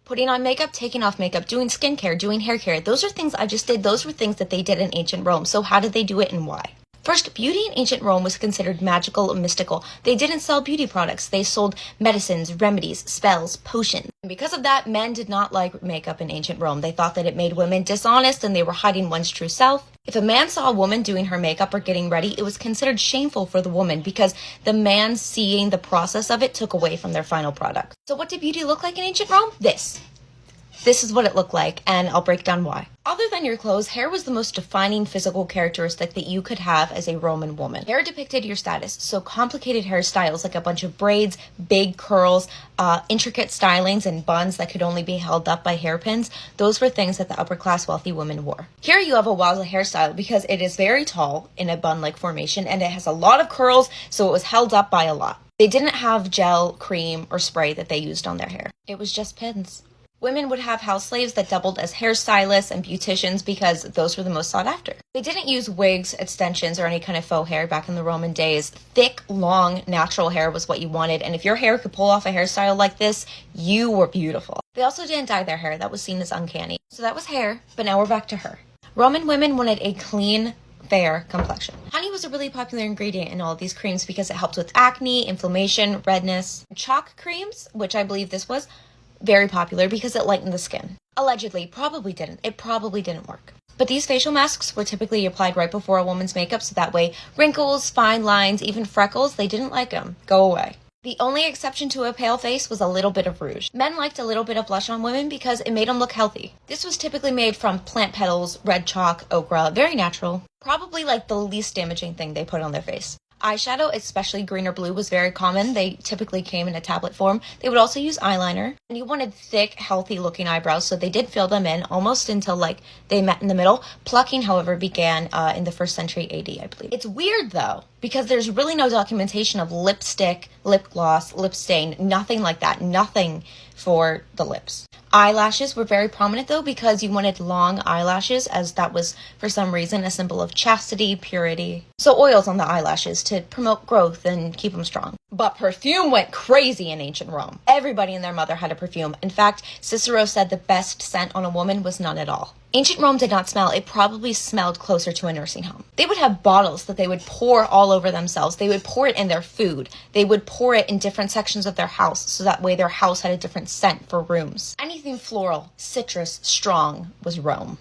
Putting on makeup, taking off makeup, doing skincare, doing hair care. Those are things I just did. Those were things that they did in ancient Rome. So how did they do it and why? First, beauty in ancient Rome was considered magical and mystical. They didn't sell beauty products. They sold medicines, remedies, spells, potions. And because of that, men did not like makeup in ancient Rome. They thought that it made women dishonest and they were hiding one's true self. If a man saw a woman doing her makeup or getting ready, it was considered shameful for the woman because the man seeing the process of it took away from their final product. So what did beauty look like in ancient Rome? This is what it looked like, and I'll break down why. Other than your clothes, hair was the most defining physical characteristic that you could have as a Roman woman. Hair depicted your status, so complicated hairstyles like a bunch of braids, big curls, intricate stylings, and buns that could only be held up by hairpins, those were things that the upper-class wealthy women wore. Here you have a wowza hairstyle because it is very tall in a bun-like formation, and it has a lot of curls, so it was held up by a lot. They didn't have gel, cream, or spray that they used on their hair. It was just pins. Women would have house slaves that doubled as hairstylists and beauticians because those were the most sought after. They didn't use wigs, extensions, or any kind of faux hair back in the Roman days. Thick, long, natural hair was what you wanted, and if your hair could pull off a hairstyle like this, you were beautiful. They also didn't dye their hair. That was seen as uncanny. So that was hair, but now we're back to her. Roman women wanted a clean, fair complexion. Honey was a really popular ingredient in all of these creams because it helped with acne, inflammation, redness. Chalk creams, which I believe this was, very popular because it lightened the skin. Allegedly, it probably didn't work. But these facial masks were typically applied right before a woman's makeup, so that way wrinkles, fine lines, even freckles, they didn't like them. Go away. The only exception to a pale face was a little bit of rouge. Men liked a little bit of blush on women because it made them look healthy. This was typically made from plant petals, red chalk, okra, very natural. Probably like the least damaging thing they put on their face. Eyeshadow, especially green or blue, was very common. They typically came in a tablet form. They would also use eyeliner. And you wanted thick, healthy-looking eyebrows, so they did fill them in almost until, they met in the middle. Plucking, however, began in the 1st century AD, I believe. It's weird, though, because there's really no documentation of lipstick, lip gloss, lip stain, nothing like that. Nothing for the lips. Eyelashes were very prominent, though, because you wanted long eyelashes, as that was, for some reason, a symbol of chastity, purity. So oils on the eyelashes to promote growth and keep them strong. But perfume went crazy in ancient Rome. Everybody and their mother had a perfume. In fact, Cicero said the best scent on a woman was none at all. Ancient Rome did not smell. It probably smelled closer to a nursing home. They would have bottles that they would pour all over themselves. They would pour it in their food. They would pour it in different sections of their house, so that way their house had a different scent for rooms. Anything floral, citrus, strong was Rome.